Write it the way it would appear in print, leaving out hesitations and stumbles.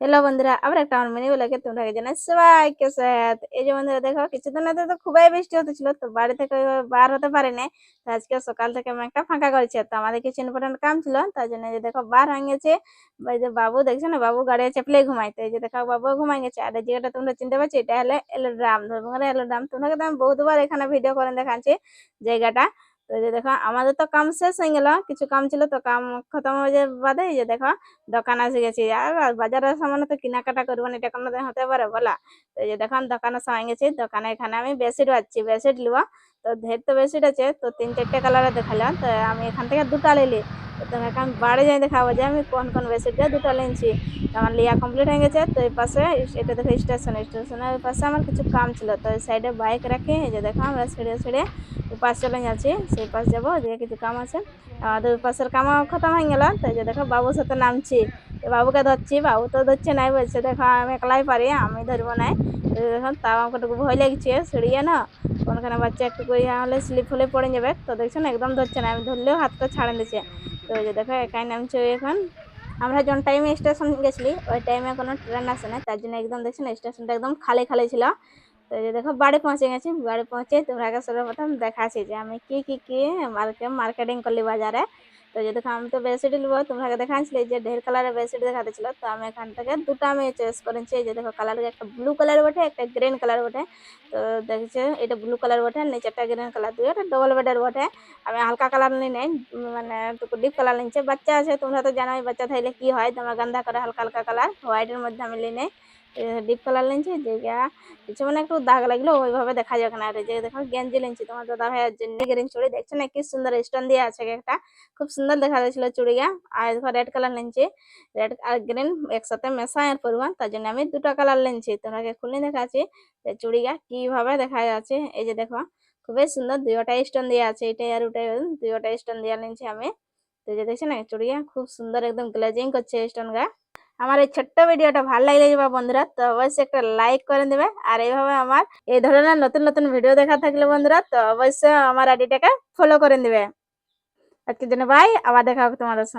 Hello বন্ধুরা, আবার একটা আমার মিনি ব্লগে তোমরা জানাই সবাইকে স্বাগত। এই যে বন্ধুরা দেখো, কিছুদিন আগে তো খুবই বৃষ্টি হতেছিল, তো বাড়ি থেকে ওইভাবে বার হতে পারিনি। তো আজকে সকাল থেকে আমি একটা ফাঁকা করেছি, তো আমাদের কিছু ইম্পর্টেন্ট কাম ছিল, তার জন্য এই যে দেখো বার হয়ে গেছে। এই যে বাবু দেখছো না, বাবু গাড়ি চেপলেই ঘুমাইতে, এই যে দেখো বাবু ঘুমাই গেছে। আর এই জায়গাটা তোমরা চিনতে পারছো, এটা হলে এলোড্রাম, ধর্মঘরে এলোড্রাম। তোমাকে তো আমি বহুতবার এখানে ভিডিও করে দেখাচ্ছি জায়গাটা। তো এই যে দেখো আমাদের তো কাম শেষ হয়ে গেল, কিছু কাম ছিল, তো কাম খতম হয়ে যাওয়ার বাদে এই যে দেখো দোকান এসে গেছি। আর বাজারের সামান্য তো কেনাকাটা করবো না, এটা কোনো দিন হতে পারে বলা। তো এই যে দেখুন দোকানের সময় গেছি, দোকানে এখানে আমি বেডশিট পাচ্ছি, বেডশিট লিবা। তো ঢের তো বেডশিট আছে, তো 3-4টে কালারে দেখালাম, তো আমি এখান থেকে দুটা নিলি। তো তোমাকে আমি বাড়ি যাই দেখাবো যে আমি কোন কোন বেডশিট দিয়ে দুটো নিয়েছি। তো আমার লিয়া কমপ্লিট হয়ে গেছে। তো এই পাশে এটা দেখো স্টেশনের ওই পাশে আমার কিছু কাম ছিল, তো এই সাইডে বাইক রাখি, এই যে দেখো আমরা ছেড়ে ছেড়ে ওই পাশ চলে যাচ্ছি, সেই পাশ যাবো, ওদিকে কিছু কাম আছে। আমাদের ওই পাশের কামও খতম হয়ে গেল। তো এই যে দেখো বাবুর সাথে নামছি, তো বাবুকে ধরছি, বাবু তো ধরছে নাই, বলছে দেখো আমি একলাই পারি, আমি ধরবো নাই। তো দেখুন তাও আমাকে একটু ভয় লাগছে, সিঁড়িয়ে না কোনখানে বাচ্চা একটু করে হলে স্লিপ হলে পড়ে যাবে। তো দেখছো না একদম ধরছে না, আমি ধরলেও হাতটা ছাড়েন দিচ্ছে। তো ওই যে দেখো একাই নামছে এখন। আমরা যখন টাইমে স্টেশন গেছিলি ওই টাইমে কোনো ট্রেন আসে না, তার জন্য একদম দেখছি না স্টেশনটা একদম খালি খালি ছিল। তো এই যে দেখো বাড়ি পৌঁছে গেছি, বাড়ি পৌঁছে তোমরা সর্বপ্রথম দেখাচ্ছি যে আমি কি মার্কেটিং করলি বাজারে। তো যে দেখো আমি তো বেডশিট নিবো, তোমরা দেখাচ্ছিলে যে ঢের কালারের বেডশিট দেখাতেছিল, তো আমি এখান থেকে দুটো আমি চয়েস করেছি। এই যে দেখো কালার, একটা ব্লু কালার বটে, একটা গ্রিন কালার বটে। তো দেখছে এটা ব্লু কালার বটে, নিচেরটা গ্রিন কালার, দুই একটা ডবল বেডের বটে। আমি হালকা কালার নিই নাই, মানে একটু ডিপ কালার নিচ্ছে। বাচ্চা আছে, তোমরা তো জানোই বাচ্চা থাকলে কি হয়, তোমার গান্ধা করে হালকা হালকা কালার, হোয়াইটের মধ্যে আমি নিই নাই, ডিপ কালার নিয়েছি। যেটা কিছু মানে একটু দাগ লাগলো ওইভাবে দেখা যাক না। আর এই যে দেখো গেঞ্জি নিয়েছি তোমার দাদা ভাইয়ের জন্য, গ্রিন চুড়ি দেখছো না কি সুন্দর স্টোন দিয়ে আছে একটা, খুব সুন্দর দেখা যাচ্ছিল চুড়িয়া। আর দেখো রেড কালার নিয়েছি, রেড আর গ্রিন একসাথে মেশায় আর পরবো, তার জন্য আমি দুটো কালার নিয়েছি। তোমাকে খুলে দেখাচ্ছি যে চুড়িয়া কিভাবে দেখা যাচ্ছে। এই যে দেখো খুবই সুন্দর, দুইটা স্টোন দিয়ে আছে, এটাই আর ওটাই, দুইটা স্টোন দিয়ে নিয়েছি আমি। তো এই যে দেখছো না চুড়িয়া খুব সুন্দর একদম গ্লেজিং করছে স্টোন গা। আমার এই ছোট্ট ভিডিওটা ভালো লাগলে যাবে বন্ধুরা, তো অবশ্যই একটা লাইক করে দেবে। আর এইভাবে আমার এই ধরনের নতুন নতুন ভিডিও দেখা থাকলে বন্ধুরা, তো অবশ্যই আমার আইডিটাকে ফলো করে দেবে। আজকের জন্য বাই, আবার দেখা হবে তোমাদের সঙ্গে।